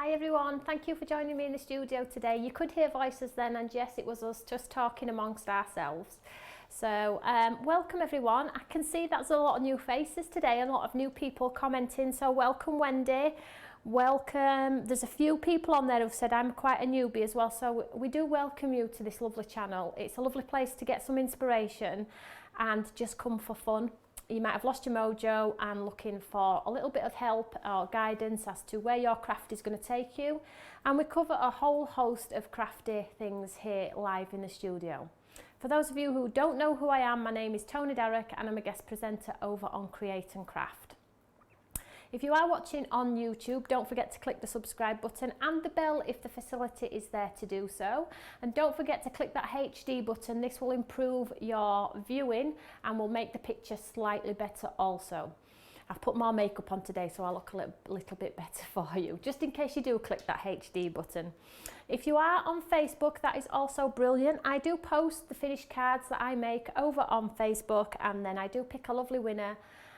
Hi everyone, thank you for joining me in the studio today. You could hear voices then, and yes, it was us just talking amongst ourselves. So welcome everyone. I can see that's a lot of new faces today, a lot of new people commenting, so welcome Wendy, welcome. There's a few people on there who've said I'm quite a newbie as well, so we do welcome you to this lovely channel. It's a lovely place to get some inspiration and just come for fun. You might have lost your mojo and looking for a little bit of help or guidance as to where your craft is going to take you. And we cover a whole host of crafty things here live in the studio. For those of you who don't know who I am, my name is Toni and I'm a guest presenter over on Create and Craft. If you are watching on YouTube, don't forget to click the subscribe button and the bell if the facility is there to do so. And don't forget to click that HD button. This will improve your viewing and will make the picture slightly better also. I've put more makeup on today so I look a little bit better for you, just in case you do click that HD button. If you are on Facebook, that is also brilliant. I do post the finished cards that I make over on Facebook, and then I do pick a lovely winner.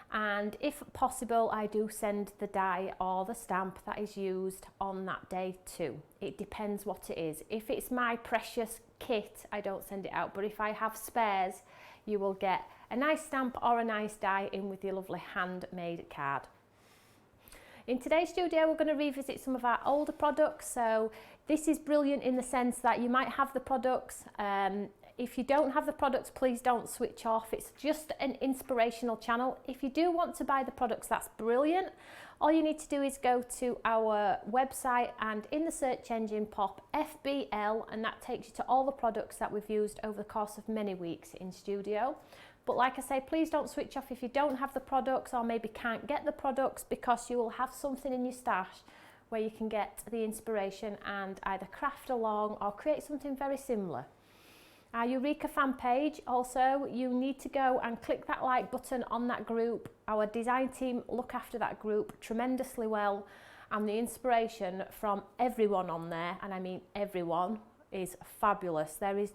And if possible, I do send the die or the stamp that is used on that day too. It depends what it is. If it's my precious kit, I don't send it out, but if I have spares, you will get a nice stamp or a nice die in with your lovely handmade card. In today's studio, we're going to revisit some of our older products. So this is brilliant in the sense that you might have the products. If you don't have the products, please don't switch off. It's just an inspirational channel. If you do want to buy the products, that's brilliant. All you need to do is go to our website and in the search engine pop FBL, and that takes you to all the products that we've used over the course of many weeks in studio. But like I say, please don't switch off if you don't have the products or maybe can't get the products, because you will have something in your stash where you can get the inspiration and either craft along or create something very similar. Our Eureka fan page, also, you need to go and click that like button on that group. Our design team look after that group tremendously well, and the inspiration from everyone on there, and I mean everyone, is fabulous. There is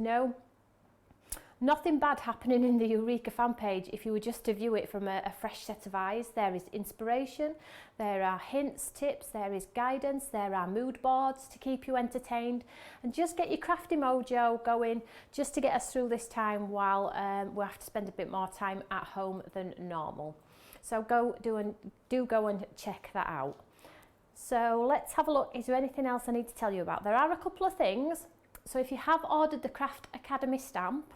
nothing bad happening in the Eureka fan page if you were just to view it from a fresh set of eyes. There is inspiration, there are hints, tips, there is guidance, there are mood boards to keep you entertained and just get your crafty mojo going, just to get us through this time while we have to spend a bit more time at home than normal. So do go and check that out. So let's have a look. Is there anything else I need to tell you about? There are a couple of things. So if you have ordered the Craft Academy stamp,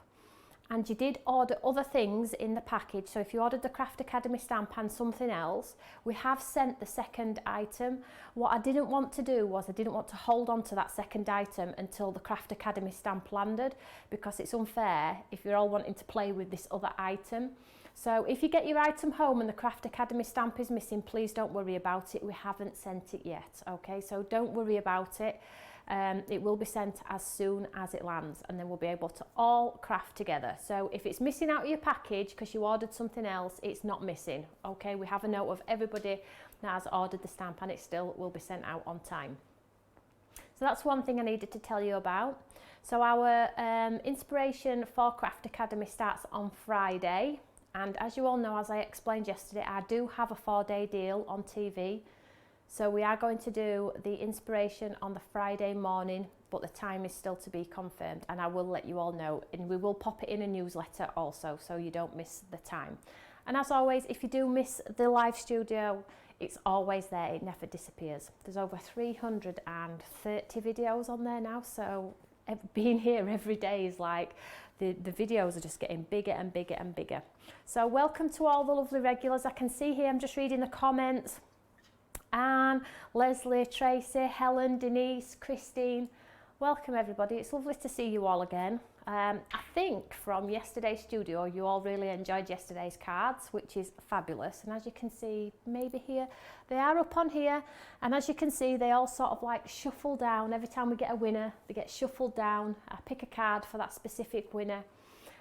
and you did order other things in the package, so if you ordered the Craft Academy stamp and something else, we have sent the second item. What I didn't want to do was I didn't want to hold on to that second item until the Craft Academy stamp landed, because it's unfair if you're all wanting to play with this other item. So if you get your item home and the Craft Academy stamp is missing, please don't worry about it. We haven't sent it yet, okay? So don't worry about it. It will be sent as soon as it lands, and then we'll be able to all craft together. So if it's missing out of your package because you ordered something else, it's not missing, okay? We have a note of everybody that has ordered the stamp, and it still will be sent out on time. So that's one thing I needed to tell you about. So our inspiration for Craft Academy starts on Friday, and as you all know, as I explained yesterday, I do have a 4-day deal on TV. So we are going to do the inspiration on the Friday morning, but the time is still to be confirmed, and I will let you all know, and we will pop it in a newsletter also so you don't miss the time. And as always, if you do miss the live studio, it's always there, it never disappears. There's over 330 videos on there now, so being here every day is like the videos are just getting bigger and bigger and bigger. So welcome to all the lovely regulars. I can see here, I'm just reading the comments. Anne, Leslie, Tracy, Helen, Denise, Christine, welcome everybody. It's lovely to see you all again. I think from yesterday's studio you all really enjoyed yesterday's cards, which is fabulous, and as you can see, maybe here, they are up on here, and as you can see, they all sort of like shuffle down. Every time we get a winner, they get shuffled down. I pick a card for that specific winner.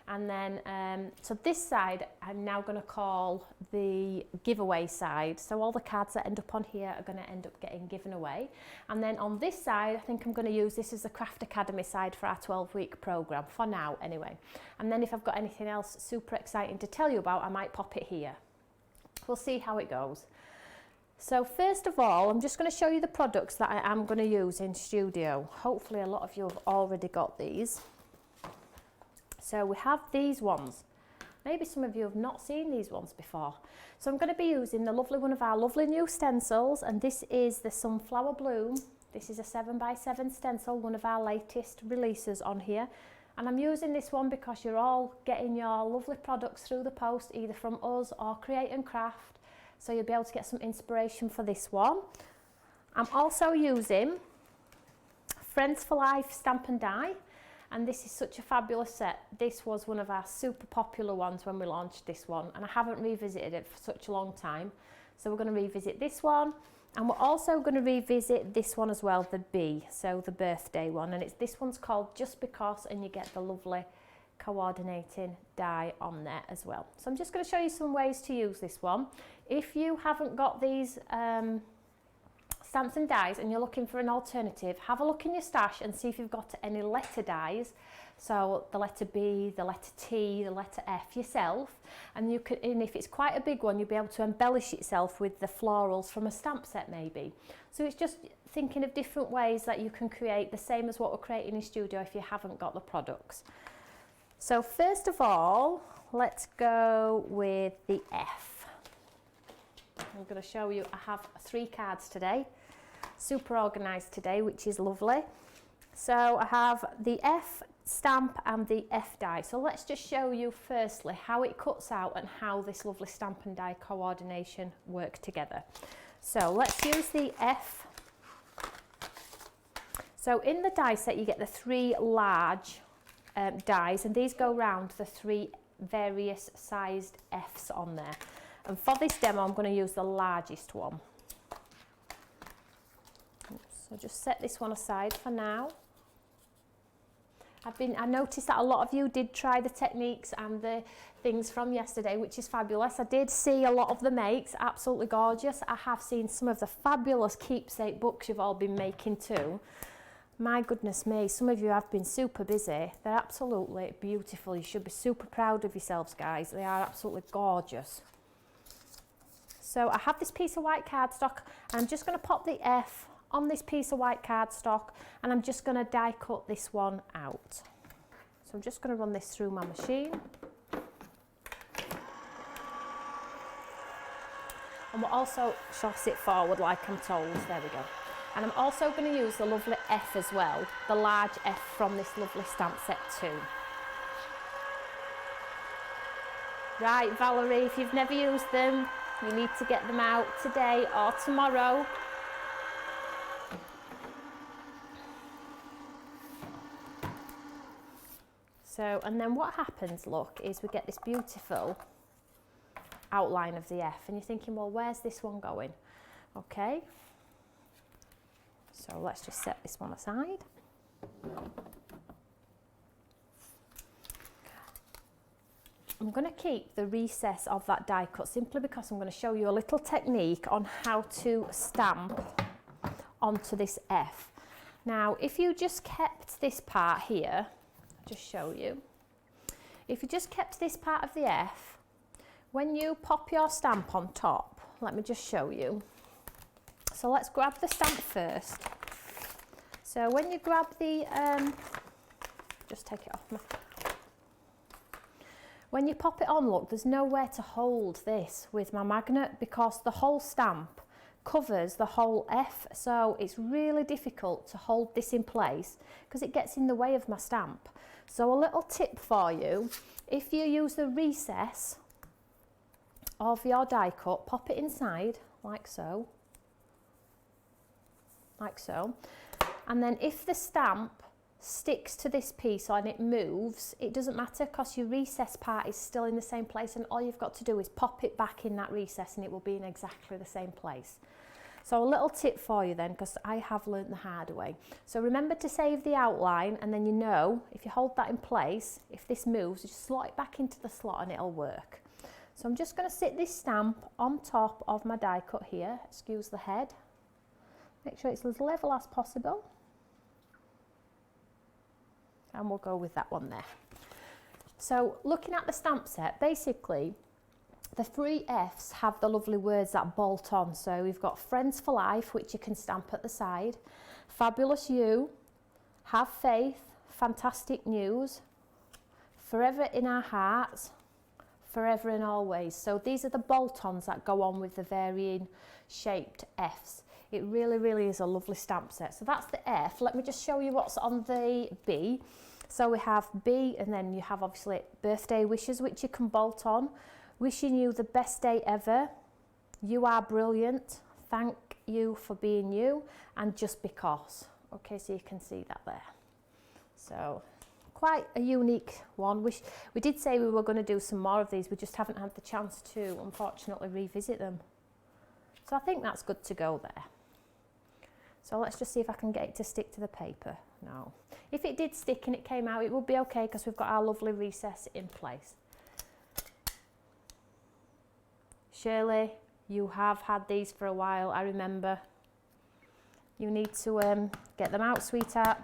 And then, so this side I'm now going to call the giveaway side. So all the cards that end up on here are going to end up getting given away. And then on this side, I think I'm going to use this as the Craft Academy side for our 12-week programme, for now anyway. And then if I've got anything else super exciting to tell you about, I might pop it here. We'll see how it goes. So first of all, I'm just going to show you the products that I am going to use in studio. Hopefully a lot of you have already got these. So we have these ones. Maybe some of you have not seen these ones before. So I'm going to be using the lovely one of our lovely new stencils, and this is the Sunflower Bloom. This is a 7x7 stencil, one of our latest releases on here. And I'm using this one because you're all getting your lovely products through the post, either from us or Create and Craft. So you'll be able to get some inspiration for this one. I'm also using Friends for Life Stamp and Die. And this is such a fabulous set. This was one of our super popular ones when we launched this one, and I haven't revisited it for such a long time. So we're going to revisit this one, and we're also going to revisit this one as well, the B, so the birthday one. And this one's called Just Because, and you get the lovely coordinating die on there as well. So I'm just going to show you some ways to use this one. If you haven't got these stamps and dies and you're looking for an alternative, have a look in your stash and see if you've got any letter dies. So the letter B, the letter T, the letter F yourself, and you can, and if it's quite a big one, you'll be able to embellish itself with the florals from a stamp set maybe. So it's just thinking of different ways that you can create the same as what we're creating in studio if you haven't got the products. So first of all, let's go with the F. I'm going to show you, I have 3 cards today, super organised today, which is lovely. So I have the F stamp and the F die. So let's just show you firstly how it cuts out and how this lovely stamp and die coordination work together. So let's use the F. So in the die set you get the 3 large dies, and these go round the 3 various sized Fs on there. And for this demo, I'm going to use the largest one. So just set this one aside for now. I noticed that a lot of you did try the techniques and the things from yesterday, which is fabulous. I did see a lot of the makes, absolutely gorgeous. I have seen some of the fabulous keepsake books you've all been making too. My goodness me, some of you have been super busy. They're absolutely beautiful. You should be super proud of yourselves, guys. They are absolutely gorgeous. So I have this piece of white cardstock, and I'm just going to pop the F on this piece of white cardstock, and I'm just going to die cut this one out. So I'm just going to run this through my machine. And we'll also toss it forward like I'm told. There we go. And I'm also going to use the lovely F as well, the large F from this lovely stamp set too. Right, Valerie, if you've never used them, you need to get them out today or tomorrow. So, and then what happens, look, is we get this beautiful outline of the F, and you're thinking, well, where's this one going? Okay. So let's just set this one aside. I'm going to keep the recess of that die cut simply because I'm going to show you a little technique on how to stamp onto this F. Now, if you just kept this part here, I'll just show you. If you just kept this part of the F, when you pop your stamp on top, let me just show you. So let's grab the stamp first. So when you grab the, just take it off my, when you pop it on, look, there's nowhere to hold this with my magnet because the whole stamp covers the whole F, so it's really difficult to hold this in place because it gets in the way of my stamp. So a little tip for you, if you use the recess of your die cut, pop it inside like so, and then if the stamp sticks to this piece and it moves, it doesn't matter because your recess part is still in the same place, and all you've got to do is pop it back in that recess and it will be in exactly the same place. So a little tip for you then, because I have learnt the hard way. So remember to save the outline, and then you know if you hold that in place, if this moves, you just slot it back into the slot and it'll work. So I'm just going to sit this stamp on top of my die cut here, excuse the head. Make sure it's as level as possible. And we'll go with that one there. So looking at the stamp set, basically The 3 F's have the lovely words that bolt on. So we've got friends for life, which you can stamp at the side. Fabulous you, have faith, fantastic news, forever in our hearts, forever and always. So these are the bolt-ons that go on with the varying shaped F's. It really, really is a lovely stamp set. So that's the F. Let me just show you what's on the B. So we have B, and then you have obviously birthday wishes, which you can bolt on. Wishing you the best day ever. You are brilliant. Thank you for being you. And just because. Okay, so you can see that there. So quite a unique one. We did say we were going to do some more of these. We just haven't had the chance to, unfortunately, revisit them. So I think that's good to go there. So let's just see if I can get it to stick to the paper. No. If it did stick and it came out, it would be okay because we've got our lovely recess in place. Shirley, you have had these for a while, I remember. You need to get them out, sweetheart.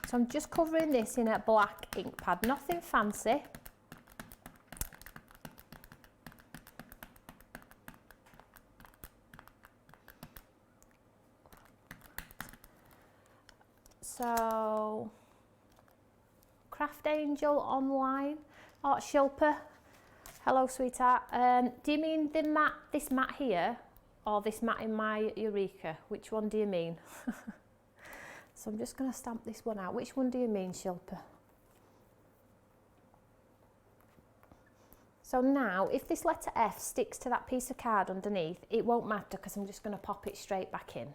So I'm just covering this in a black ink pad, nothing fancy. So, Craft Angel online. Oh, Shilpa. Hello, sweetheart. Do you mean the mat, this mat here, or this mat in my Eureka? Which one do you mean? So I'm just going to stamp this one out. Which one do you mean, Shilpa? So now, if this letter F sticks to that piece of card underneath, it won't matter because I'm just going to pop it straight back in.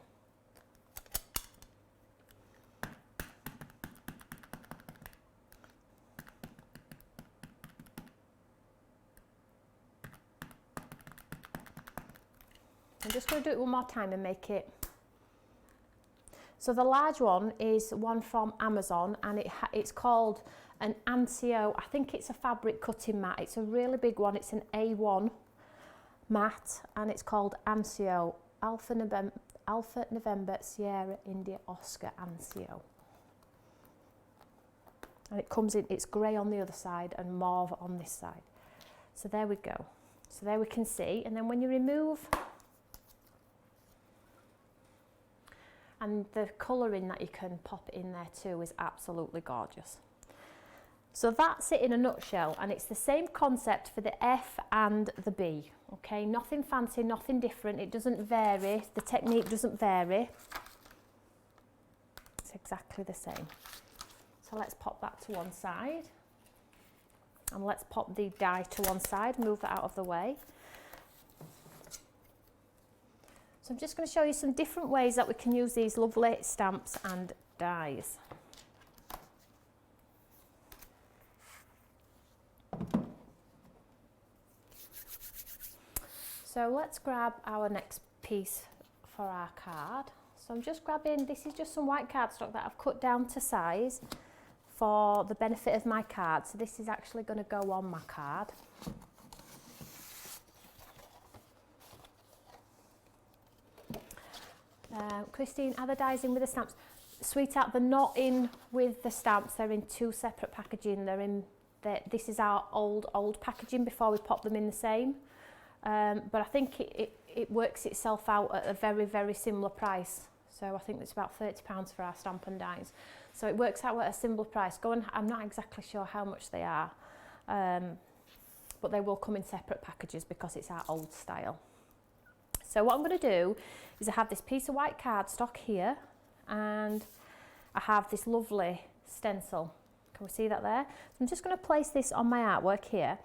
I'm just going to do it one more time and make it. So the large one is one from Amazon, and it's called an Ancio. I think it's a fabric cutting mat. It's a really big one. It's an A1 mat, and it's called Ancio. Alpha November Sierra India Oscar Ancio. And it comes in, it's grey on the other side and mauve on this side. So there we go. So there we can see, and then when you remove, and the colouring that you can pop in there too is absolutely gorgeous. So that's it in a nutshell, and it's the same concept for the F and the B. Okay, nothing fancy, nothing different. It doesn't vary, the technique doesn't vary. It's exactly the same. So let's pop that to one side, and let's pop the die to one side, move that out of the way. So I'm just going to show you some different ways that we can use these lovely stamps and dies. So let's grab our next piece for our card. So I'm just grabbing, this is just some white cardstock that I've cut down to size for the benefit of my card. So this is actually going to go on my card. Christine, are the dies in with the stamps? Sweetheart, they're not in with the stamps. They're in two separate packaging. This is our old packaging before we pop them in the same. But I think it works itself out at a very, very similar price. So I think it's about £30 for our stamp and dies. So it works out at a similar price. I'm not exactly sure how much they are, but they will come in separate packages because it's our old style. So what I'm going to do is I have this piece of white cardstock here, and I have this lovely stencil. Can we see that there? So I'm just going to place this on my artwork here,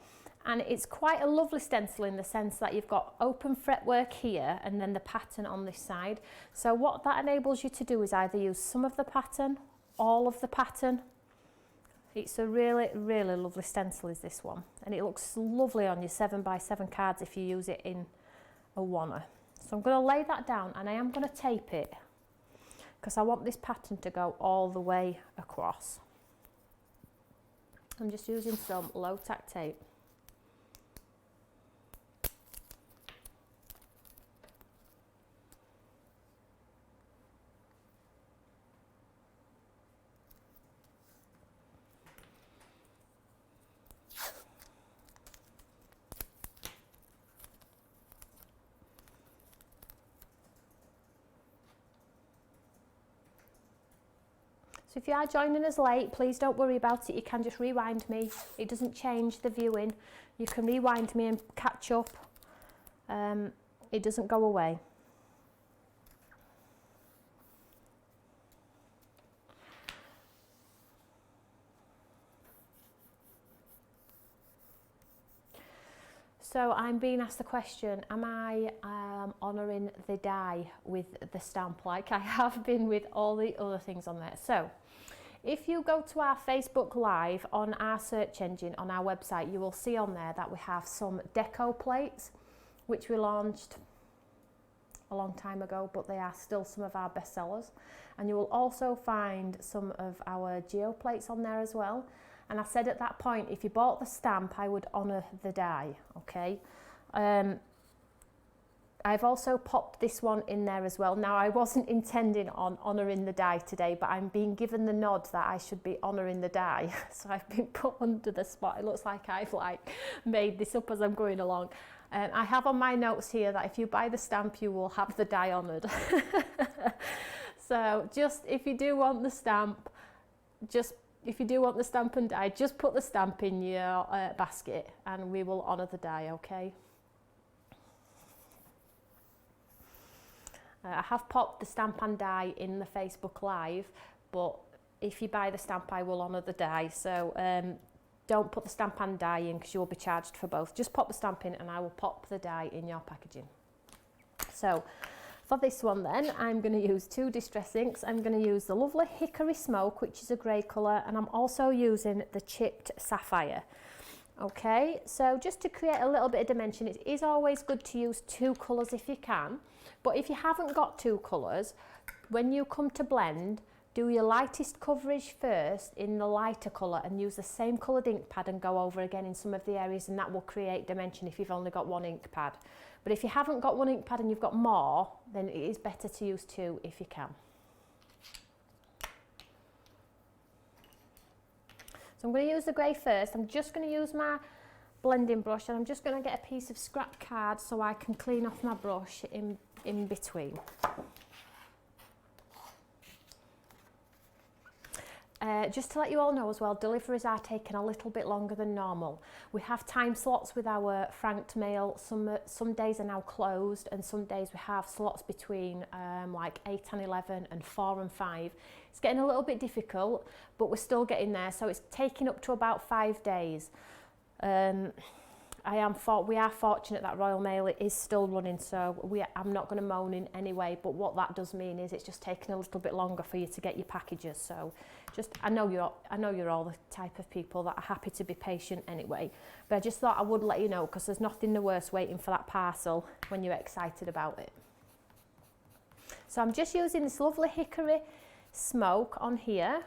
and it's quite a lovely stencil in the sense that you've got open fretwork here and then the pattern on this side. So what that enables you to do is either use some of the pattern, all of the pattern. It's a really, really lovely stencil is this one, and it looks lovely on your 7x7 cards if you use it in a wanna. So I'm going to lay that down, and I am going to tape it because I want this pattern to go all the way across. I'm just using some low tack tape. So if you are joining us late, please don't worry about it. You can just rewind me. It doesn't change the viewing. You can rewind me and catch up. It doesn't go away. So I'm being asked the question, am I honouring the die with the stamp like I have been with all the other things on there? So if you go to our Facebook Live on our search engine on our website, you will see on there that we have some deco plates, which we launched a long time ago, but they are still some of our best sellers. And you will also find some of our geo plates on there as well. And I said at that point, if you bought the stamp, I would honour the die, okay? I've also popped this one in there as well. Now, I wasn't intending on honouring the die today, but I'm being given the nod that I should be honouring the die. So I've been put under the spot. It looks like I've made this up as I'm going along. I have on my notes here that if you buy the stamp, you will have the die honoured. So just if you do want the stamp, if you do want the stamp and die, just put the stamp in your basket and we will honour the die, okay? I have popped the stamp and die in the Facebook Live, but if you buy the stamp, I will honour the die. So don't put the stamp and die in because you'll be charged for both. Just pop the stamp in and I will pop the die in your packaging. So for this one then, I'm going to use two distress inks. I'm going to use the lovely Hickory Smoke, which is a grey colour, and I'm also using the Chipped Sapphire. Okay, so just to create a little bit of dimension, it is always good to use two colours if you can, but if you haven't got two colours, when you come to blend, do your lightest coverage first in the lighter colour and use the same coloured ink pad and go over again in some of the areas, and that will create dimension if you've only got one ink pad. But if you haven't got one ink pad and you've got more, then it is better to use two if you can. So I'm going to use the grey first. I'm just going to use my blending brush and I'm just going to get a piece of scrap card so I can clean off my brush in between. Just to let you all know as well, deliveries are taking a little bit longer than normal. We have time slots with our franked mail. Some days are now closed and some days we have slots between like 8 and 11 and 4 and 5. It's getting a little bit difficult, but we're still getting there. So it's taking up to about 5 days. We are fortunate that Royal Mail is still running, so I'm not going to moan in any way, but what that does mean is it's just taking a little bit longer for you to get your packages. So I know you're all the type of people that are happy to be patient anyway, but I just thought I would let you know because there's nothing the worse waiting for that parcel when you're excited about it. So I'm just using this lovely Hickory Smoke on here.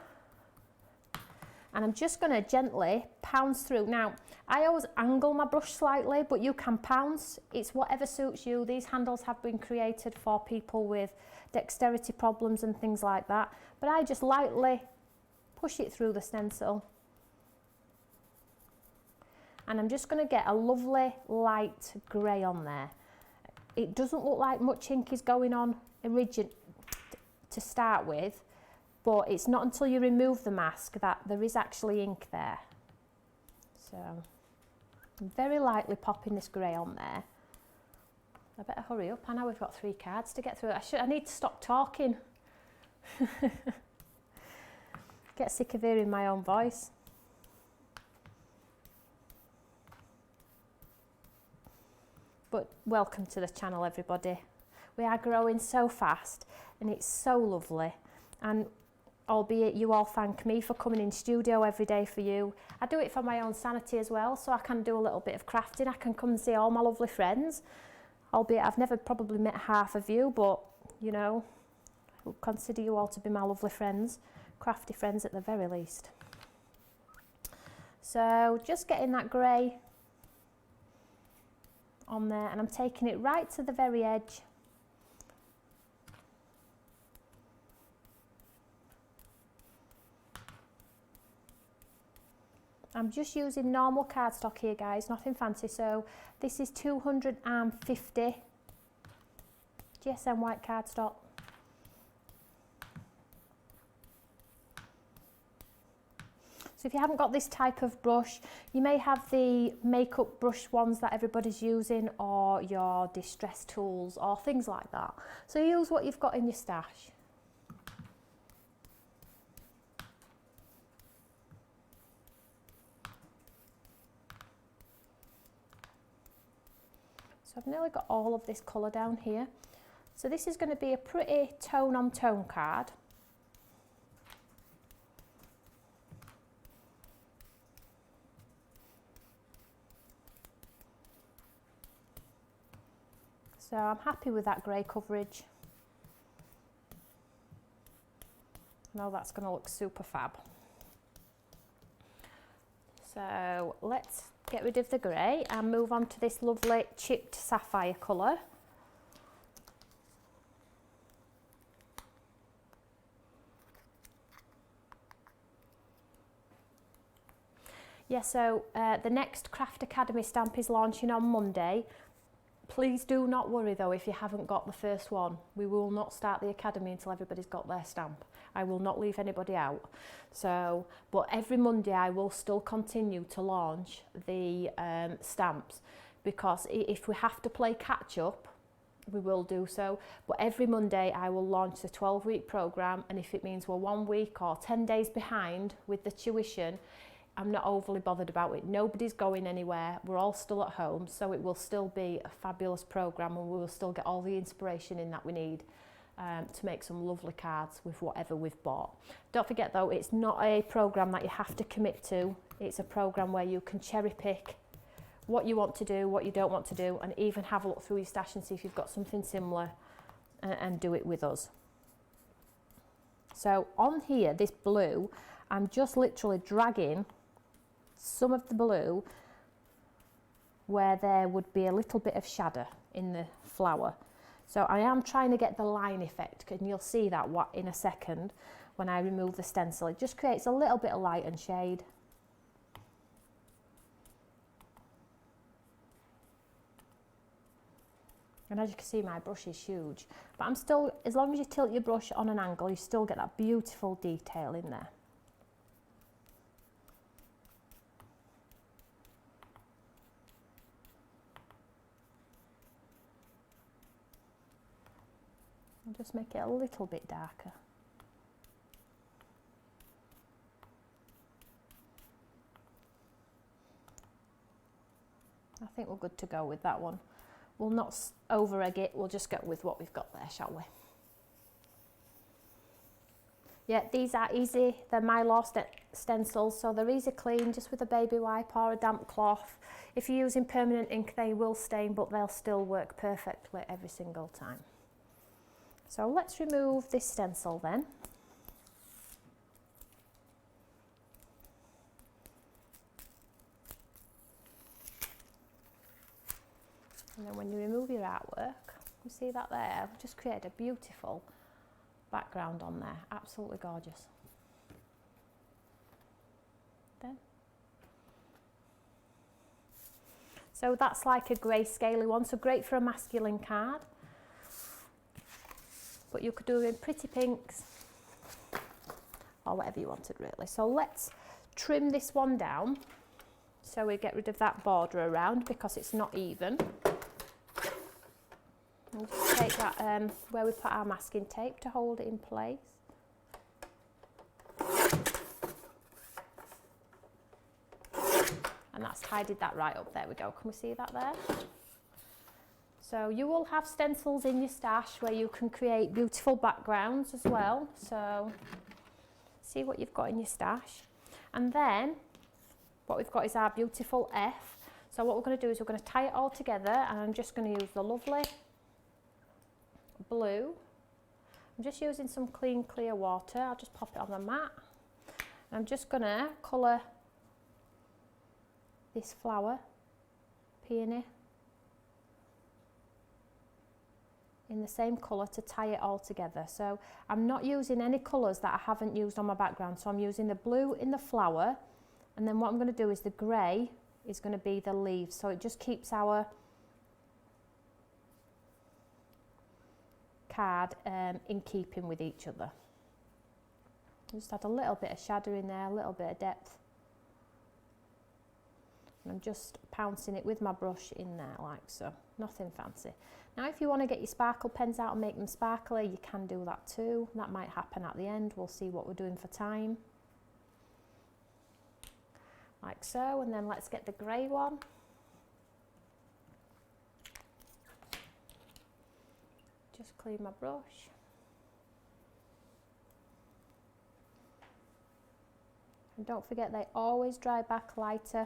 And I'm just going to gently pounce through. Now, I always angle my brush slightly, but you can pounce. It's whatever suits you. These handles have been created for people with dexterity problems and things like that. But I just lightly push it through the stencil. And I'm just going to get a lovely light grey on there. It doesn't look like much ink is going on to start with. But it's not until you remove the mask that there is actually ink there. So I'm very lightly popping this grey on there. I better hurry up. I know we've got 3 cards to get through. I need to stop talking. Get sick of hearing my own voice. But welcome to the channel, everybody. We are growing so fast and it's so lovely. And albeit you all thank me for coming in studio every day for you, I do it for my own sanity as well, so I can do a little bit of crafting. I can come and see all my lovely friends, albeit I've never probably met half of you, but you know, I'll consider you all to be my lovely friends, crafty friends at the very least. So just getting that grey on there, and I'm taking it right to the very edge. I'm just using normal cardstock here, guys, nothing fancy. So this is 250 GSM white cardstock. So if you haven't got this type of brush, you may have the makeup brush ones that everybody's using, or your distress tools or things like that. So use what you've got in your stash. So I've nearly got all of this colour down here. So this is going to be a pretty tone on tone card. So I'm happy with that grey coverage. I know that's going to look super fab. So let's get rid of the grey and move on to this lovely chipped sapphire colour. Yeah, so the next Craft Academy stamp is launching on Monday. Please do not worry though if you haven't got the first one. We will not start the Academy until everybody's got their stamp. I will not leave anybody out. So, but every Monday I will still continue to launch the stamps, because if we have to play catch up, we will do so. But every Monday I will launch the 12-week programme, and if it means we're 1 week or 10 days behind with the tuition, I'm not overly bothered about it. Nobody's going anywhere. We're all still at home, so it will still be a fabulous programme, and we will still get all the inspiration in that we need to make some lovely cards with whatever we've bought. Don't forget though, it's not a programme that you have to commit to. It's a programme where you can cherry pick what you want to do, what you don't want to do, and even have a look through your stash and see if you've got something similar and do it with us. So on here, this blue, I'm just literally dragging some of the blue where there would be a little bit of shadow in the flower. So I am trying to get the line effect, and you'll see that in a second when I remove the stencil. It just creates a little bit of light and shade. And as you can see, my brush is huge, but I'm still, as long as you tilt your brush on an angle, you still get that beautiful detail in there. I'll just make it a little bit darker. I think we're good to go with that one. We'll not over egg it, we'll just go with what we've got there, shall we? Yeah, these are easy, they're Mylar stencils, so they're easy clean, just with a baby wipe or a damp cloth. If you're using permanent ink, they will stain, but they'll still work perfectly every single time. So let's remove this stencil then. And then when you remove your artwork, you see that there, I've just created a beautiful background on there, absolutely gorgeous. Then. So that's like a grey-scaly one, so great for a masculine card. But you could do it in pretty pinks or whatever you wanted really. So let's trim this one down so we get rid of that border around because it's not even. We'll just take that where we put our masking tape to hold it in place. And that's tidied that right up. There we go. Can we see that there? So you will have stencils in your stash where you can create beautiful backgrounds as well. So see what you've got in your stash. And then what we've got is our beautiful F. So what we're going to do is we're going to tie it all together, and I'm just going to use the lovely blue. I'm just using some clean clear water. I'll just pop it on the mat. I'm just going to colour this flower, peony, in the same colour to tie it all together. So I'm not using any colours that I haven't used on my background. So I'm using the blue in the flower, and then what I'm going to do is the grey is going to be the leaves. So it just keeps our card in keeping with each other. Just add a little bit of shadow in there, a little bit of depth. And I'm just pouncing it with my brush in there like so, nothing fancy. Now if you want to get your sparkle pens out and make them sparkly, you can do that too. That might happen at the end, we'll see what we're doing for time. Like so, and then let's get the grey one. Just clean my brush. And don't forget, they always dry back lighter.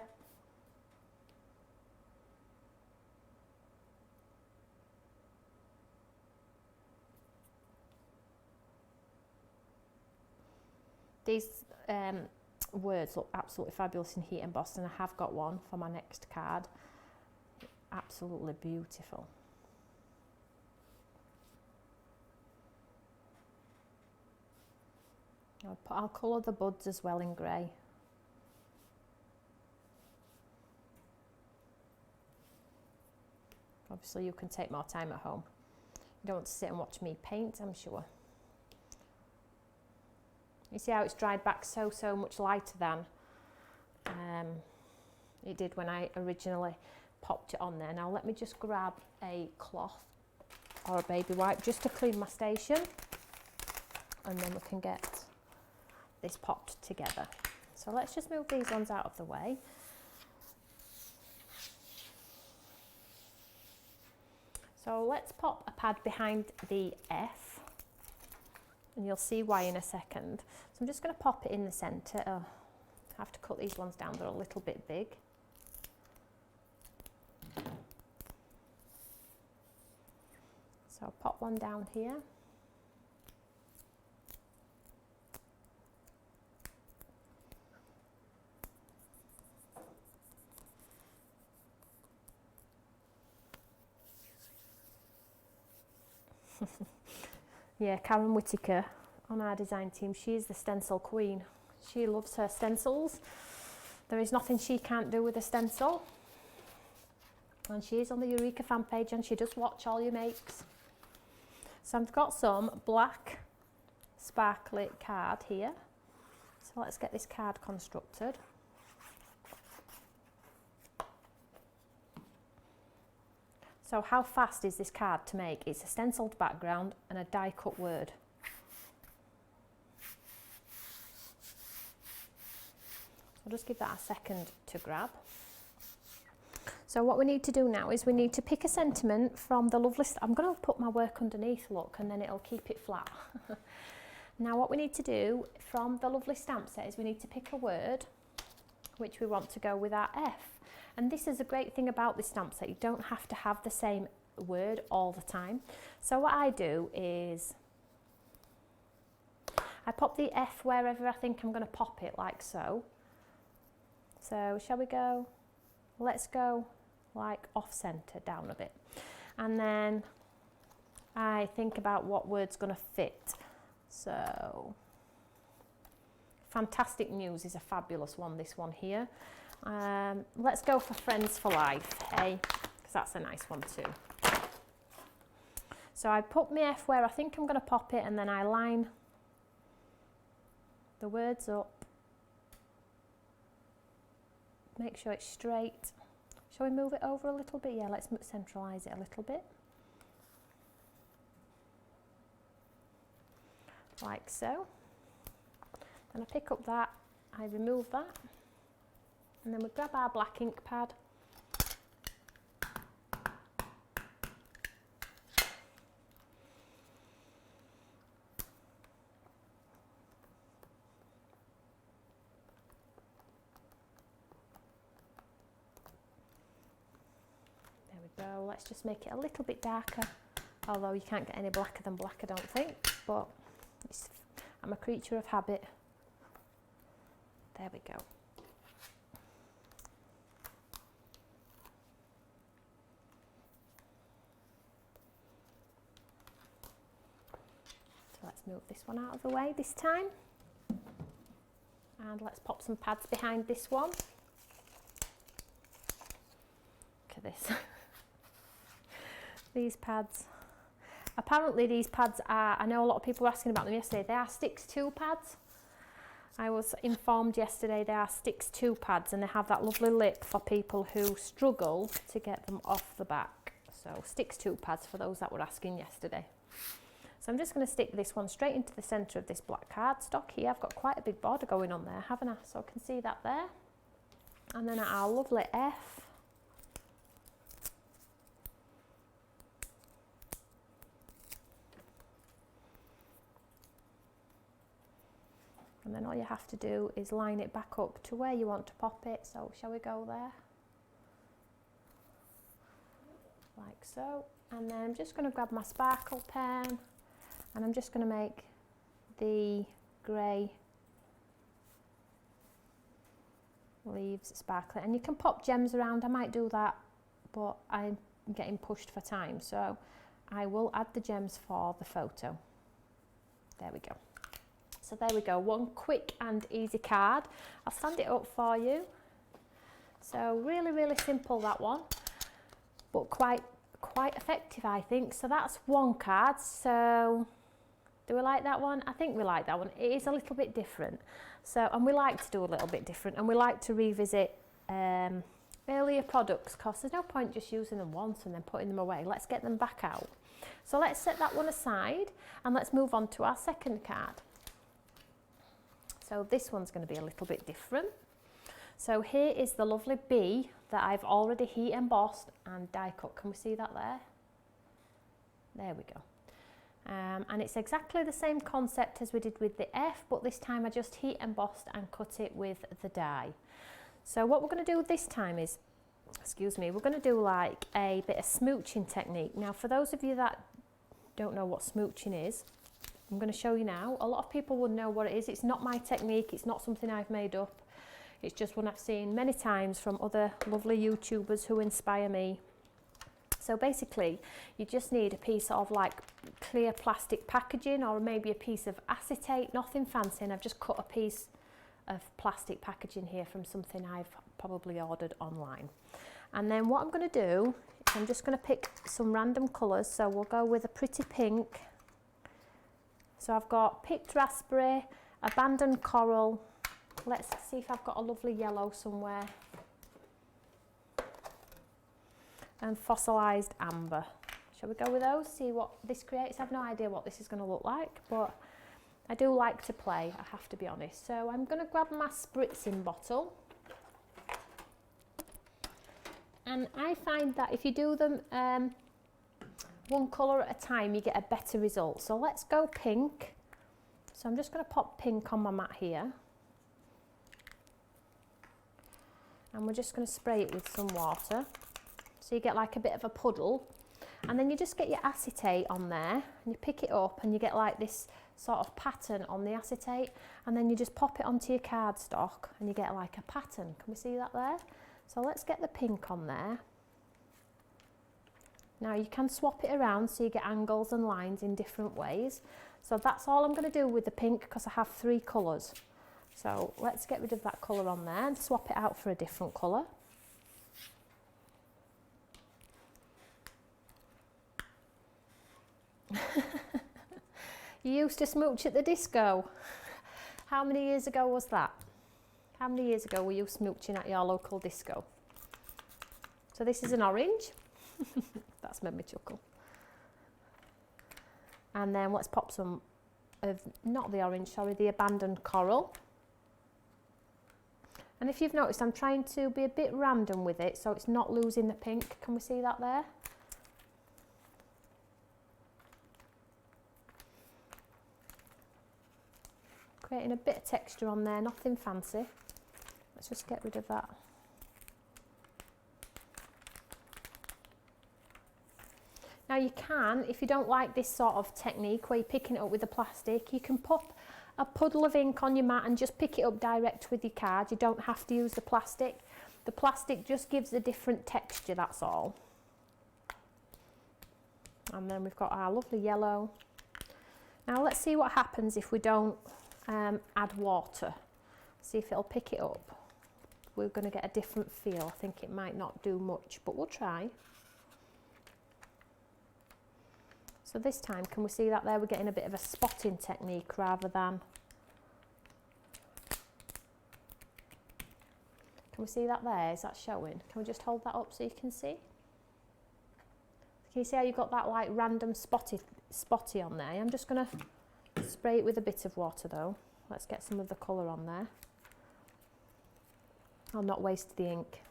These words look absolutely fabulous in heat embossed, and I have got one for my next card. Absolutely beautiful. I'll colour the buds as well in grey. Obviously you can take more time at home. You don't want to sit and watch me paint, I'm sure. You see how it's dried back so much lighter than it did when I originally popped it on there. Now let me just grab a cloth or a baby wipe just to clean my station, and then we can get this popped together. So let's just move these ones out of the way. So let's pop a pad behind the F, and you'll see why in a second. So I'm just going to pop it in the centre. Oh, I have to cut these ones down, they're a little bit big. So I'll pop one down here. Yeah, Karen Whitaker on our design team, she's the stencil queen. She loves her stencils. There is nothing she can't do with a stencil. And she is on the Eureka fan page, and she does watch all your makes. So I've got some black sparkly card here. So let's get this card constructed. So how fast is this card to make? It's a stenciled background and a die cut word. I'll just give that a second to grab. So what we need to do now is we need to pick a sentiment from the lovely, I'm going to put my work underneath, look, and then it'll keep it flat. Now what we need to do from the lovely stamp set is we need to pick a word which we want to go with our F. And this is a great thing about this stamp set, you don't have to have the same word all the time. So what I do is I pop the F wherever I think I'm going to pop it, like so. So shall we go, let's go like off centre down a bit. And then I think about what word's going to fit. So Fantastic News is a fabulous one, this one here. Let's go for Friends for Life, hey? Because that's a nice one too. So I put my F where I think I'm going to pop it, and then I line the words up. Make sure it's straight. Shall we move it over a little bit? Yeah, let's centralise it a little bit. Like so. Then I pick up that, I remove that, and then we grab our black ink pad. There we go, let's just make it a little bit darker, although you can't get any blacker than black, I don't think, but I'm a creature of habit. There we go. So let's move this one out of the way this time. And let's pop some pads behind this one. Look at this. These pads. Apparently these pads are, I know a lot of people were asking about them yesterday, they are Sticks 2 pads. I was informed yesterday they are Stix 2 pads, and they have that lovely lip for people who struggle to get them off the back. So Stix 2 pads for those that were asking yesterday. So I'm just going to stick this one straight into the centre of this black cardstock here. I've got quite a big border going on there, haven't I? So I can see that there. And then our lovely F. And then all you have to do is line it back up to where you want to pop it. So shall we go there? Like so. And then I'm just going to grab my sparkle pen and I'm just going to make the grey leaves sparkly. And you can pop gems around. I might do that, but I'm getting pushed for time. So I will add the gems for the photo. There we go. So there we go, one quick and easy card. I'll stand it up for you. So really, really simple, that one, but quite effective, I think. So that's one card. So do we like that one? I think we like that one. It is a little bit different. So, and we like to do a little bit different, and we like to revisit earlier products, because there's no point just using them once and then putting them away. Let's get them back out. So let's set that one aside and let's move on to our second card. So this one's going to be a little bit different. So here is the lovely bee that I've already heat embossed and die cut. Can we see that there? There we go. And it's exactly the same concept as we did with the F, but this time I just heat embossed and cut it with the die. So what we're going to do this time is, excuse me, we're going to do like a bit of smooching technique. Now for those of you that don't know what smooching is, I'm going to show you now. A lot of people would know what it is. It's not my technique, it's not something I've made up. It's just one I've seen many times from other lovely YouTubers who inspire me. So basically, you just need a piece of like clear plastic packaging, or maybe a piece of acetate, nothing fancy. And I've just cut a piece of plastic packaging here from something I've probably ordered online. And then what I'm going to do is I'm just going to pick some random colours. So we'll go with a pretty pink. So I've got picked raspberry, abandoned coral. Let's see if I've got a lovely yellow somewhere. And fossilised amber. Shall we go with those? See what this creates? I have no idea what this is going to look like, but I do like to play, I have to be honest. So I'm going to grab my spritzing bottle. And I find that if you do them one colour at a time, you get a better result. So let's go pink. So I'm just going to pop pink on my mat here. And we're just going to spray it with some water. So you get like a bit of a puddle. And then you just get your acetate on there and you pick it up and you get like this sort of pattern on the acetate. And then you just pop it onto your cardstock and you get like a pattern. Can we see that there? So let's get the pink on there. Now you can swap it around so you get angles and lines in different ways. So that's all I'm going to do with the pink, because I have 3 colours. So let's get rid of that colour on there and swap it out for a different colour. You used to smooch at the disco. How many years ago was that? How many years ago were you smooching at your local disco? So this is an orange. That's made me chuckle. And then let's pop some of, not the orange, sorry, the abandoned coral. And if you've noticed, I'm trying to be a bit random with it so it's not losing the pink. Can we see that there? Creating a bit of texture on there, nothing fancy. Let's just get rid of that. Now you can, if you don't like this sort of technique where you're picking it up with the plastic, you can pop a puddle of ink on your mat and just pick it up direct with your card. You don't have to use the plastic. The plastic just gives a different texture, that's all. And then we've got our lovely yellow. Now let's see what happens if we don't add water. See if it'll pick it up. We're going to get a different feel. I think it might not do much, but we'll try. So this time, can we see that there? We're getting a bit of a spotting technique rather than Can we see that there? Is that showing? Can we just hold that up so you can see? Can you see how you've got that like random spotty on there? I'm just going to spray it with a bit of water though. Let's get some of the colour on there. I'll not waste the ink.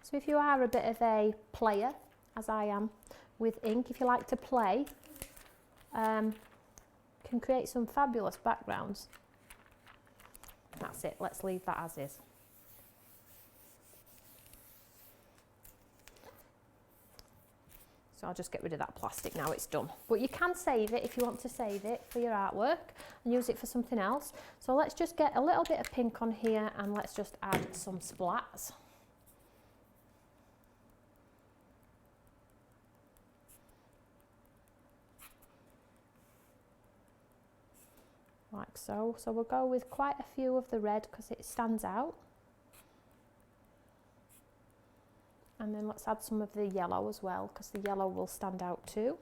So if you are a bit of a player, as I am with ink, if you like to play, can create some fabulous backgrounds. That's it, let's leave that as is. So I'll just get rid of that plastic now, it's done. But you can save it if you want to save it for your artwork and use it for something else. So let's just get a little bit of pink on here and let's just add some splats. Like so. So we'll go with quite a few of the red because it stands out. And then let's add some of the yellow as well because the yellow will stand out too.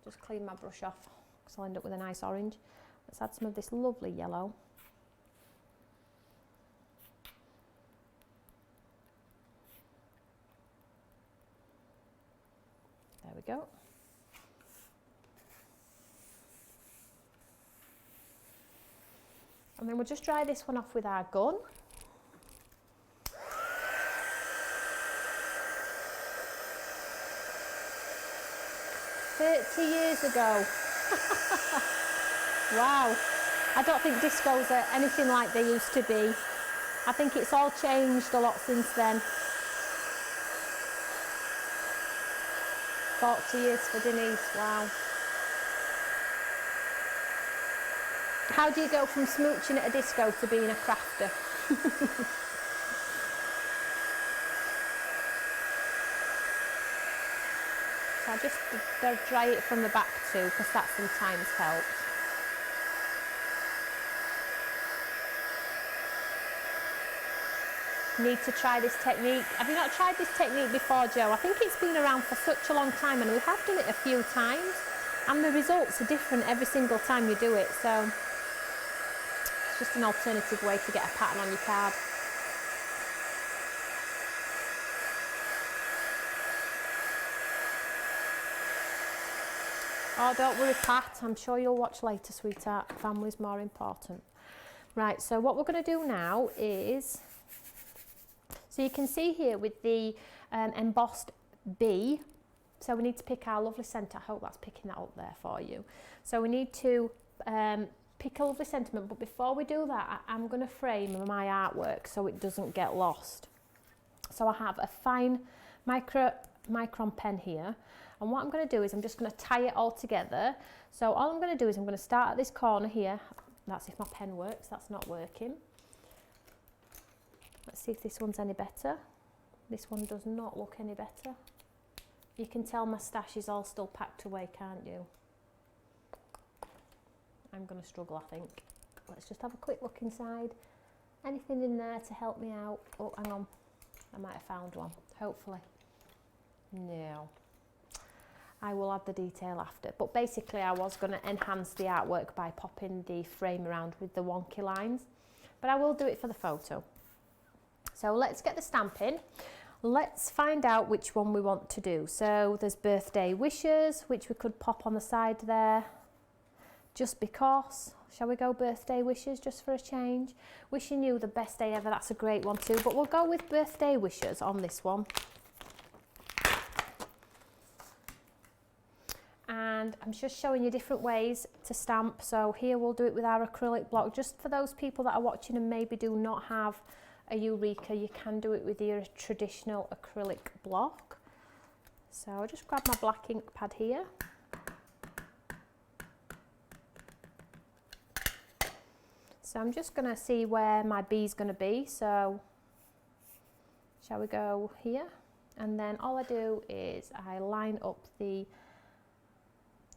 Just clean my brush off because I'll end up with a nice orange. Let's add some of this lovely yellow. There we go. And then we'll just dry this one off with our gun. Years ago. Wow. I don't think discos are anything like they used to be. I think it's all changed a lot since then. 40 years for Denise, wow. How do you go from smooching at a disco to being a crafter? So I just dry it from the back too, because that sometimes helps. Need to try this technique. Have you not tried this technique before, Joe? I think it's been around for such a long time and we have done it a few times and the results are different every single time you do it, so it's just an alternative way to get a pattern on your card. Oh, don't worry, Pat, I'm sure you'll watch later, sweetheart. Family's more important. Right, so what we're going to do now is, so you can see here with the embossed B, so we need to pick our lovely centre. I hope that's picking that up there for you. So we need to pick a lovely sentiment, but before we do that, I'm going to frame my artwork so it doesn't get lost. So I have a fine micron pen here, and what I'm going to do is I'm just going to tie it all together. So all I'm going to do is I'm going to start at this corner here. That's if my pen works, that's not working. Let's see if this one's any better. This one does not look any better. You can tell my stash is all still packed away, can't you? I'm going to struggle, I think. Let's just have a quick look inside. Anything in there to help me out? Oh, hang on. I might have found one, hopefully. No. I will add the detail after. But basically I was going to enhance the artwork by popping the frame around with the wonky lines. But I will do it for the photo. So let's get the stamp in. Let's find out which one we want to do. So there's birthday wishes, which we could pop on the side there. Just because. Shall we go birthday wishes just for a change? Wishing you the best day ever, that's a great one too. But we'll go with birthday wishes on this one. And I'm just showing you different ways to stamp. So here we'll do it with our acrylic block. Just for those people that are watching and maybe do not have a Eureka, you can do it with your traditional acrylic block. So I'll just grab my black ink pad here. So I'm just going to see where my B is going to be. So shall we go here? And then all I do is I line up the,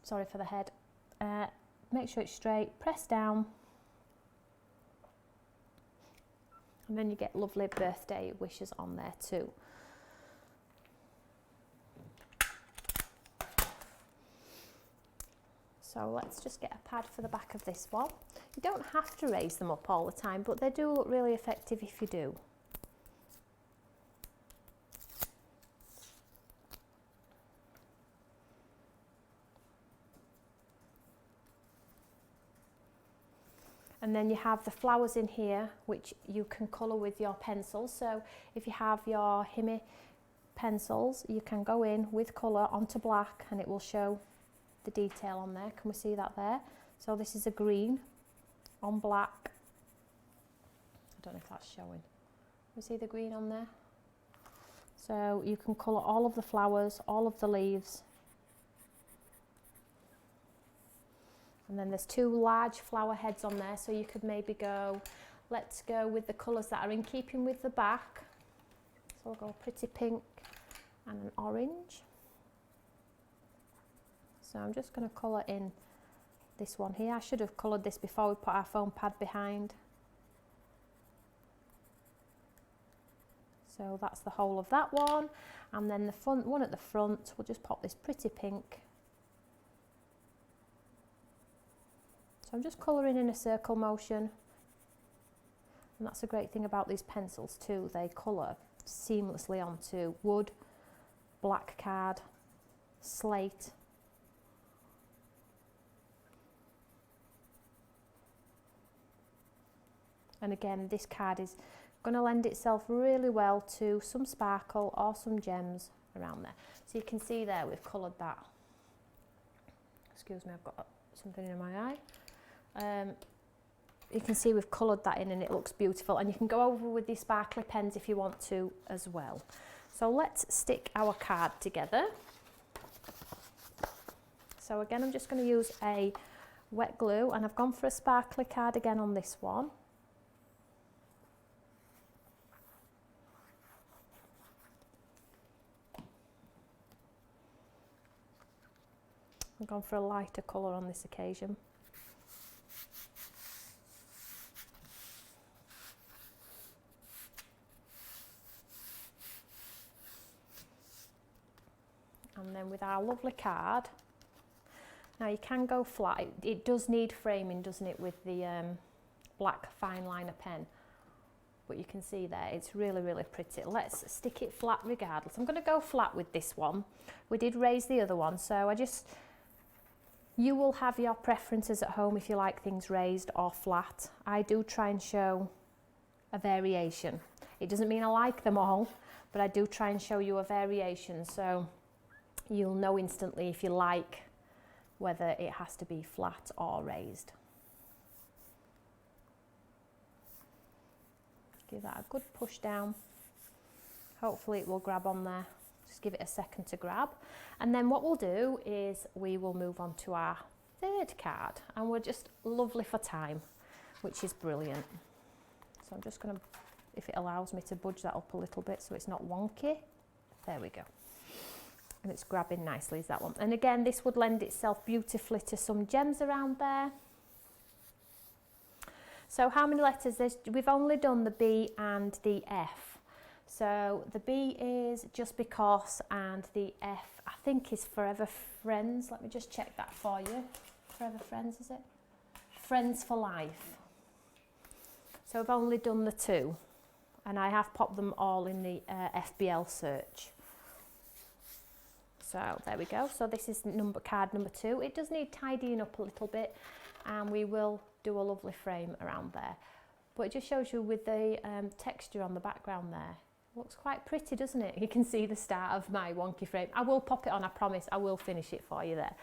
sorry for the head, make sure it's straight, press down, and then you get lovely birthday wishes on there too. So let's just get a pad for the back of this one. You don't have to raise them up all the time, but they do look really effective if you do. And then you have the flowers in here, which you can colour with your pencils. So if you have your Himi pencils, you can go in with colour onto black and it will show the detail on there. Can we see that there? So this is a green on black. I don't know if that's showing. We see the green on there? So you can colour all of the flowers, all of the leaves. And then there's two large flower heads on there, so you could maybe go, let's go with the colours that are in keeping with the back. So I'll go pretty pink and an orange. So I'm just going to colour in this one here. I should have coloured this before we put our foam pad behind. So that's the whole of that one. And then the front one at the front, we'll just pop this pretty pink. So I'm just colouring in a circle motion. And that's a great thing about these pencils too. They colour seamlessly onto wood, black card, slate. And again, this card is going to lend itself really well to some sparkle or some gems around there. So you can see there we've coloured that. Excuse me, I've got something in my eye. You can see we've coloured that in and it looks beautiful, and you can go over with these sparkly pens if you want to as well. So let's stick our card together. So again, I'm just going to use a wet glue, and I've gone for a sparkly card again on this one. I've gone for a lighter colour on this occasion. And then with our lovely card, now you can go flat. It does need framing, doesn't it, with the black fine liner pen. But you can see there, it's really, really pretty. Let's stick it flat regardless. I'm going to go flat with this one. We did raise the other one, so you will have your preferences at home if you like things raised or flat. I do try and show a variation. It doesn't mean I like them all, but I do try and show you a variation, so you'll know instantly if you like whether it has to be flat or raised. Give that a good push down. Hopefully it will grab on there. Just give it a second to grab. And then what we'll do is we will move on to our third card, and we're just lovely for time, which is brilliant. So I'm just going to, if it allows me to budge that up a little bit so it's not wonky. There we go. And it's grabbing nicely, is that one. And again, this would lend itself beautifully to some gems around there. So how many letters? We've only done the B and the F. So the B is Just Because, and the F, I think, is Forever Friends. Let me just check that for you. Forever Friends, is it? Friends for Life. So I've only done the two, and I have popped them all in the FBL search. So there we go. So this is card number 2. It does need tidying up a little bit, and we will do a lovely frame around there. But it just shows you with the texture on the background there. Looks quite pretty, doesn't it? You can see the start of my wonky frame. I will pop it on, I promise. I will finish it for you there.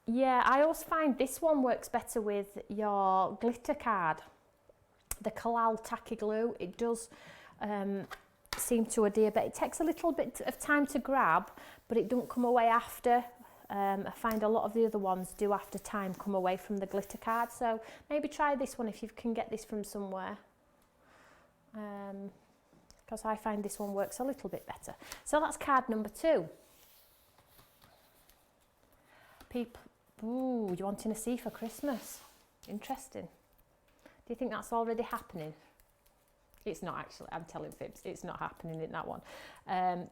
Yeah, I always find this one works better with your glitter card. The Kalal Tacky Glue. It does seem to adhere, but it takes a little bit of time to grab, but it don't come away after. I find a lot of the other ones do after time come away from the glitter card, so maybe try this one if you can get this from somewhere, because I find this one works a little bit better. So that's card number 2. People, ooh, you wanting a sea for Christmas? Interesting. Do you think that's already happening? It's not actually, I'm telling fibs, it's not happening in that one.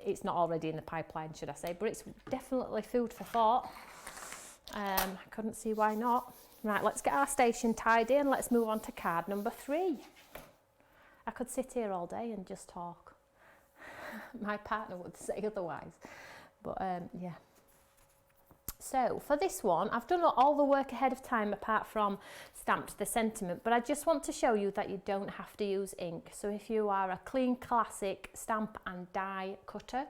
It's not already in the pipeline, should I say, but it's definitely food for thought. I couldn't see why not. Right, let's get our station tidy and let's move on to card number 3. I could sit here all day and just talk. My partner would say otherwise, but yeah. So for this one, I've done all the work ahead of time apart from stamped the sentiment, but I just want to show you that you don't have to use ink. So if you are a clean classic stamp and die cutter,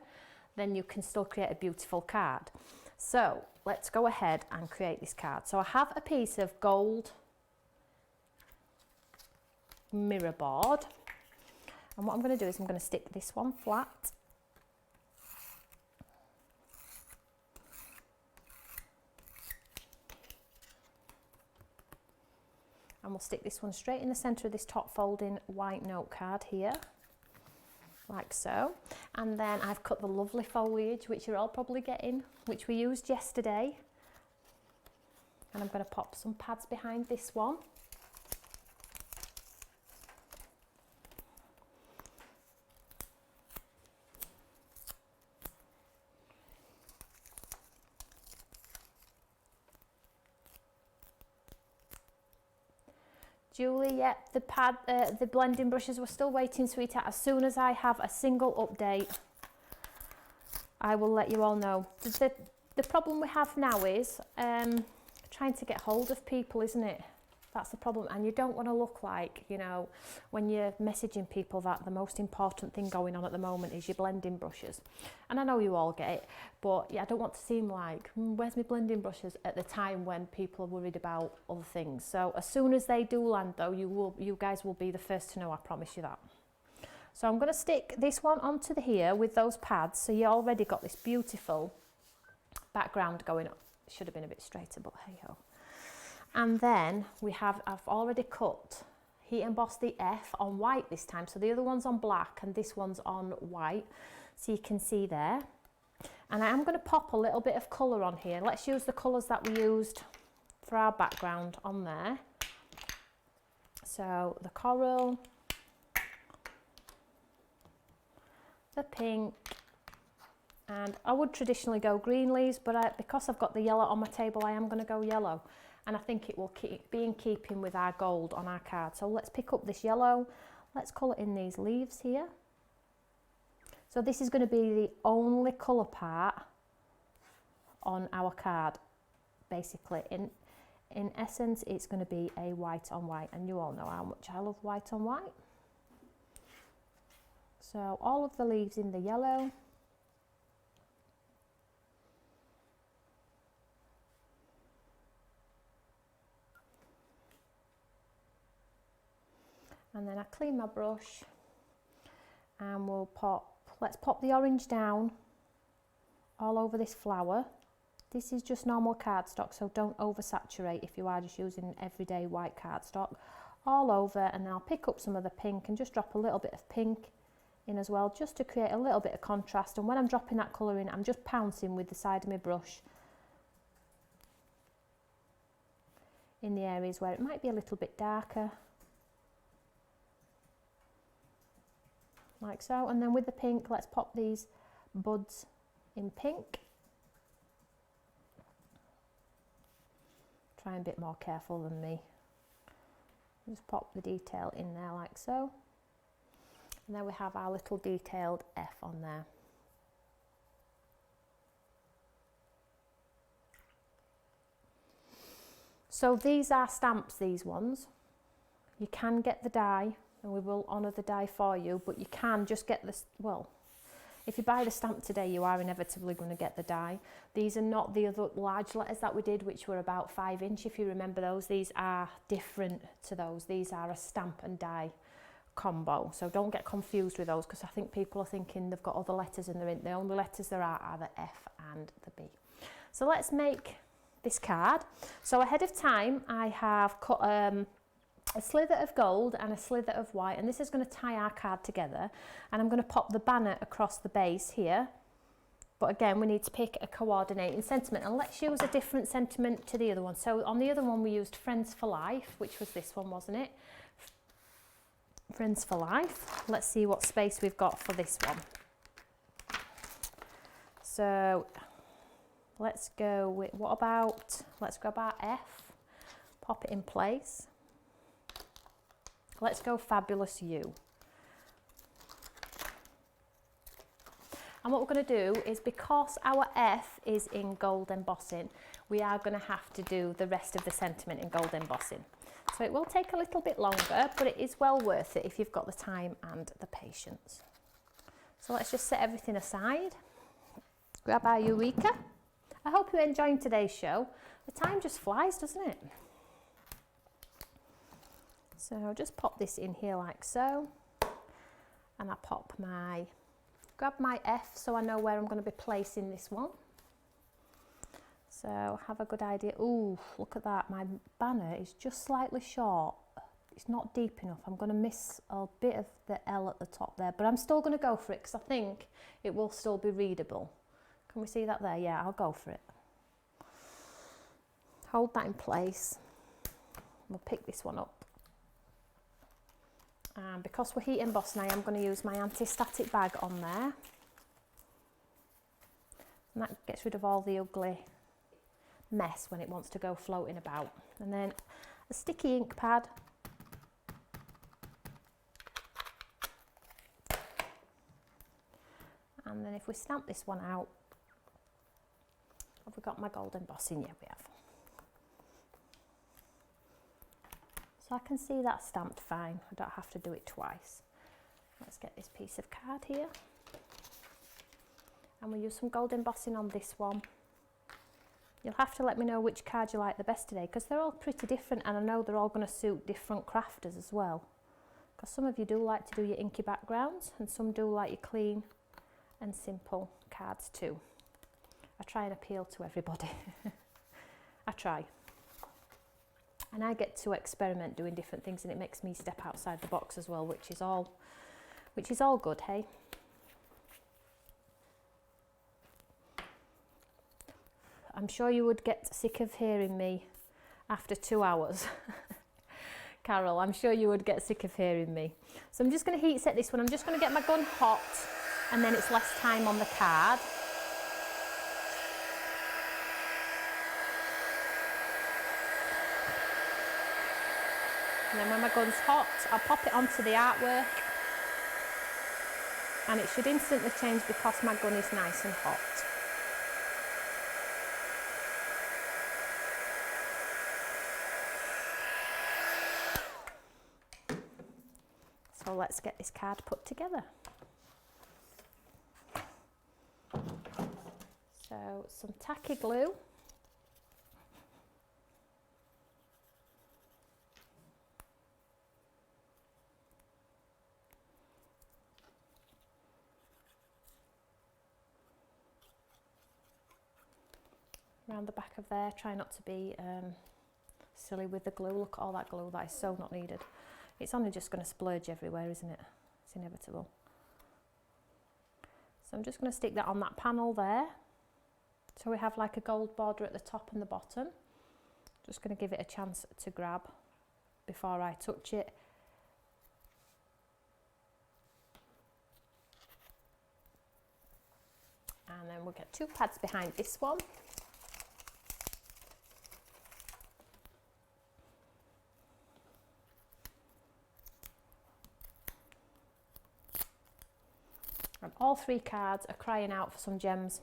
then you can still create a beautiful card. So let's go ahead and create this card. So I have a piece of gold mirror board, and what I'm going to do is I'm going to stick this one flat. And we'll stick this one straight in the centre of this top folding white note card here, like so. And then I've cut the lovely foliage, which you're all probably getting, which we used yesterday. And I'm going to pop some pads behind this one. Julie, yeah, the blending brushes, we're still waiting, sweetheart. As soon as I have a single update, I will let you all know. The problem we have now is trying to get hold of people, isn't it? That's the problem. And you don't want to look like, you know, when you're messaging people that the most important thing going on at the moment is your blending brushes. And I know you all get it, but yeah, I don't want to seem like, where's my blending brushes at the time when people are worried about other things. So as soon as they do land though, you guys will be the first to know, I promise you that. So I'm going to stick this one onto here with those pads. So you already got this beautiful background going on. It should have been a bit straighter, but hey ho. And then I've already cut, heat embossed the F on white this time. So the other one's on black and this one's on white. So you can see there. And I am going to pop a little bit of colour on here. Let's use the colours that we used for our background on there. So the coral, the pink, and I would traditionally go green leaves, but because I've got the yellow on my table, I am going to go yellow. And I think it will be in keeping with our gold on our card. So let's pick up this yellow. Let's colour in these leaves here. So this is going to be the only colour part on our card, basically. In essence, it's going to be a white on white. And you all know how much I love white on white. So all of the leaves in the yellow. And then I clean my brush and let's pop the orange down all over this flower. This is just normal cardstock, so don't oversaturate if you are just using everyday white cardstock. All over, and then I'll pick up some of the pink and just drop a little bit of pink in as well, just to create a little bit of contrast. And when I'm dropping that colour in, I'm just pouncing with the side of my brush in the areas where it might be a little bit darker. Like so. And then with the pink, let's pop these buds in pink. Try and be a bit more careful than me. Just pop the detail in there like so. And then we have our little detailed F on there. So these are stamps, these ones. You can get the die, and we will honour the die for you, but you can just get this, well, if you buy the stamp today, you are inevitably going to get the die. These are not the other large letters that we did, which were about 5 inch, if you remember those. These are different to those. These are a stamp and die combo, so don't get confused with those, because I think people are thinking they've got other letters in there. The only letters there are the F and the B. So let's make this card. So ahead of time, I have cut a slither of gold and a slither of white, and this is going to tie our card together, and I'm going to pop the banner across the base here. But again, we need to pick a coordinating sentiment, and let's use a different sentiment to the other one. So on the other one we used Friends for Life, which was this one, wasn't it? Friends for life. Let's see what space we've got for this one. So let's go with, let's grab our F, pop it in place. Let's go Fabulous You. And what we're going to do is, because our F is in gold embossing, we are going to have to do the rest of the sentiment in gold embossing. So it will take a little bit longer, but it is well worth it if you've got the time and the patience. So let's just set everything aside. Grab our Eureka. I hope you're enjoying today's show. The time just flies, doesn't it? So I'll just pop this in here like so. And I grab my F so I know where I'm going to be placing this one. So have a good idea. Ooh, look at that. My banner is just slightly short. It's not deep enough. I'm going to miss a bit of the L at the top there, but I'm still going to go for it because I think it will still be readable. Can we see that there? Yeah, I'll go for it. Hold that in place. We'll pick this one up. And because we're heat embossing, I am going to use my anti-static bag on there. And that gets rid of all the ugly mess when it wants to go floating about. And then a sticky ink pad. And then if we stamp this one out, have we got my gold embossing? Yeah, we have. So I can see that stamped fine. I don't have to do it twice. Let's get this piece of card here. And we'll use some gold embossing on this one. You'll have to let me know which card you like the best today, because they're all pretty different, and I know they're all going to suit different crafters as well. Because some of you do like to do your inky backgrounds, and some do like your clean and simple cards too. I try and appeal to everybody. I try. And I get to experiment doing different things, and it makes me step outside the box as well, which is all good, hey? I'm sure you would get sick of hearing me after 2 hours. Carol, I'm sure you would get sick of hearing me. So I'm just going to heat set this one. I'm just going to get my gun hot, and then it's less time on the card. And then when my gun's hot, I'll pop it onto the artwork, and it should instantly change because my gun is nice and hot. So let's get this card put together. So some tacky glue. Around the back of there, try not to be silly with the glue. Look at all that glue, that is so not needed. It's only just going to splurge everywhere, isn't it? It's inevitable. So I'm just going to stick that on that panel there. So we have like a gold border at the top and the bottom. Just going to give it a chance to grab before I touch it. And then we'll get 2 pads behind this one. And all 3 cards are crying out for some gems.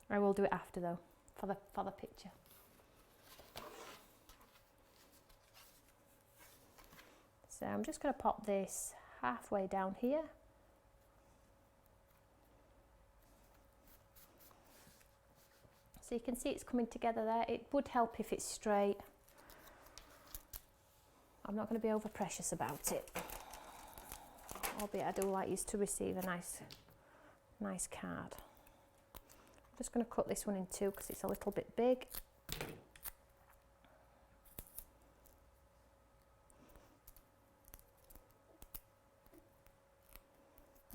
I will do it after though, for the picture. So I'm just going to pop this halfway down here. So you can see it's coming together there. It would help if it's straight. I'm not going to be over precious about it. Albeit I do like you to receive a nice card. I'm just going to cut this one in 2 because it's a little bit big.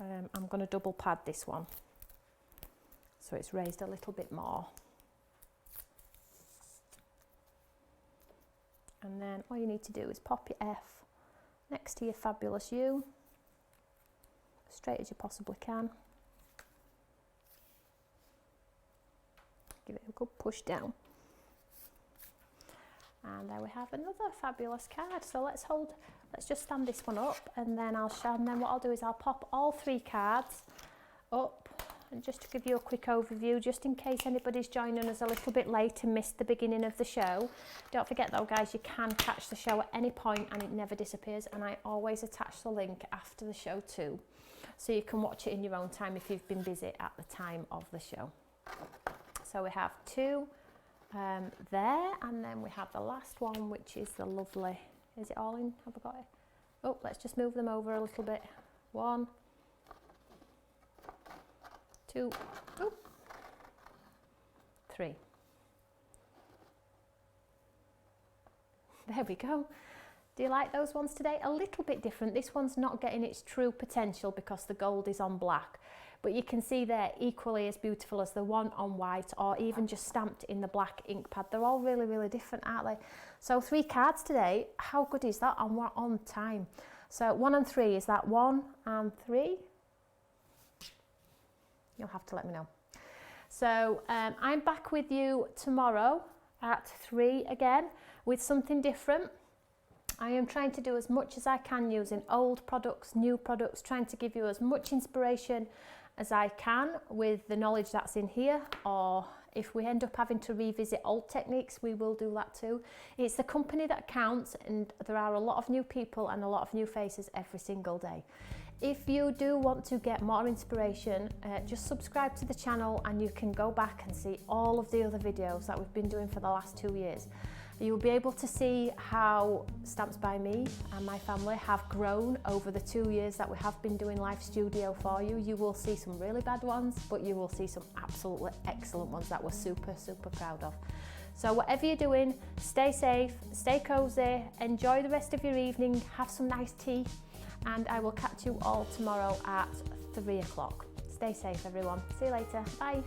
I'm going to double pad this one so it's raised a little bit more. And then all you need to do is pop your F next to your fabulous U, straight as you possibly can. Give it a good push down. And there we have another fabulous card. So let's just stand this one up, and then what I'll do is I'll pop all 3 cards up. And just to give you a quick overview, just in case anybody's joining us a little bit late and missed the beginning of the show. Don't forget though guys, you can catch the show at any point and it never disappears, and I always attach the link after the show too. So you can watch it in your own time if you've been busy at the time of the show. So we have 2 there, and then we have the last one, which is the lovely, is it all in? Have I got it? Oh, let's just move them over a little bit. 1, 2, 3. There we go. Do you like those ones today? A little bit different. This one's not getting its true potential because the gold is on black, but you can see they're equally as beautiful as the one on white, or even just stamped in the black ink pad. They're all really, really different, aren't they? So 3 cards today. How good is that? And we're on time. So 1 and 3, is that 1 and 3? You'll have to let me know. So I'm back with you tomorrow at 3 again with something different. I am trying to do as much as I can using old products, new products, trying to give you as much inspiration as I can with the knowledge that's in here, or if we end up having to revisit old techniques, we will do that too. It's the company that counts, and there are a lot of new people and a lot of new faces every single day. If you do want to get more inspiration, just subscribe to the channel and you can go back and see all of the other videos that we've been doing for the last 2 years. You'll be able to see how Stamps by me and my family have grown over the 2 years that we have been doing live studio for you. You will see some really bad ones, but you will see some absolutely excellent ones that we're super, super proud of. So whatever you're doing, stay safe, stay cozy, enjoy the rest of your evening, have some nice tea, and I will catch you all tomorrow at 3 o'clock. Stay safe everyone. See you later. Bye.